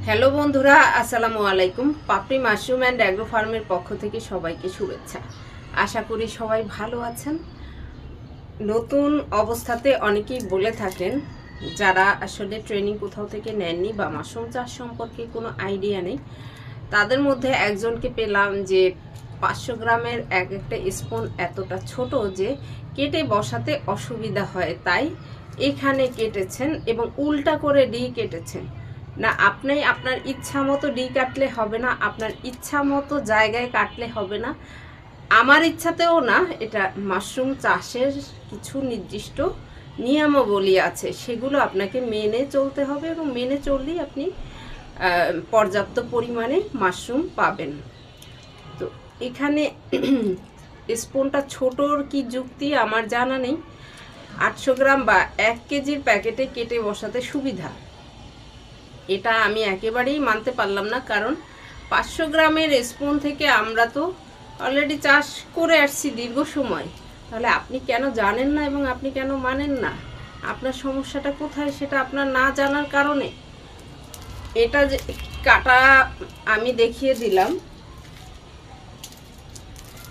Hello বন্ধুরা, আসসালামু আলাইকুম। পাপড়ি মাশরুম অ্যান্ড অ্যাগ্রো ফার্মের পক্ষ থেকে সবাইকে শুভেচ্ছা। আশা করি সবাই ভালো আছেন। নতুন অবস্থাতে অনেকেই বলে থাকেন যারা আসলে ট্রেনিং কোথাও থেকে নেননি বা মাশরুম চাষ সম্পর্কে কোনো আইডিয়া নেই, তাদের মধ্যে একজনকে পেলাম যে 500 গ্রামের এক একটা স্পুন এতটা ছোট যে কেটে বসাতে অসুবিধা হয়, তাই এখানে কেটেছেন এবং উল্টা করে কেটেছেন। না, আপনি আপনার ইচ্ছা মতো কাটলে হবে না, আপনার ইচ্ছা মতো জায়গায় কাটলে হবে না, আমার ইচ্ছাতেও না। এটা মাশরুম চাষের কিছু নির্দিষ্ট নিয়মাবলী আছে, সেগুলো আপনাকে মেনে চলতে হবে এবং মেনে চললেই আপনি পর্যাপ্ত পরিমাণে মাশরুম পাবেন। তো এখানে স্পুনটা ছোটোর কি যুক্তি আমার জানা নেই। 800 গ্রাম বা 1 কেজির প্যাকেটে কেটে বসাতে সুবিধা, এটা আমি একেবারেই মানতে পারলাম না। কারণ 500 গ্রামের স্পুন থেকে আমরা তো অলরেডি চাষ করে আসছি দীর্ঘ সময়। তাহলে আপনি কেন জানেন না এবং আপনি কেন মানেন না? আপনার সমস্যাটা কোথায় সেটা আপনার না জানার কারণে। এটা যে কাটা আমি দেখিয়ে দিলাম,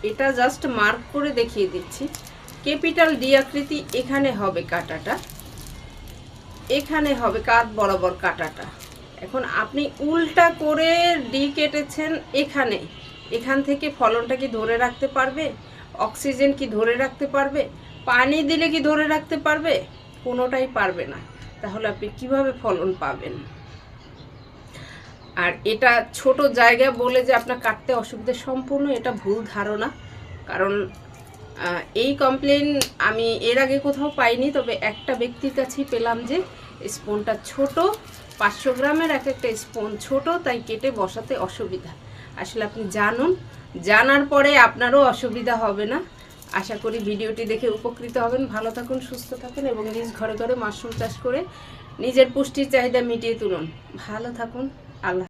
এটা জাস্ট মার্ক করে দেখিয়ে দিচ্ছি। ক্যাপিটাল ডি আকৃতি এখানে হবে কাটাটা, এখানে হবে কাঁধ বরাবর কাটাটা। এখন আপনি উল্টা করে কেটেছেন এখান থেকে ফলনটা কি ধরে রাখতে পারবে? অক্সিজেন কি ধরে রাখতে পারবে? পানি দিলে কি ধরে রাখতে পারবে? কোনোটাই পারবে না। তাহলে আপনি কিভাবে ফলন পাবেন? আর এটা ছোট জায়গা বলে যে আপনার কাটতে অসুবিধা, সম্পূর্ণ এটা ভুল ধারণা। কারণ এই কমপ্লেন আমি এর আগে কোথাও পাইনি, তবে একটা ব্যক্তির কাছেই পেলাম যে স্পুনটা ছোট, 500 গ্রামের এক একটা স্পুন ছোট, তাই কেটে বসাতে অসুবিধা। আসলে আপনি জানার পরে আপনারও অসুবিধা হবে না। আশা করি ভিডিওটি দেখে উপকৃত হবেন। ভালো থাকুন, সুস্থ থাকুন এবং নিজ ঘরে ঘরে মাশরুম চাষ করে নিজের পুষ্টির চাহিদা মিটিয়ে তুলুন। ভালো থাকুন। আল্লাহ।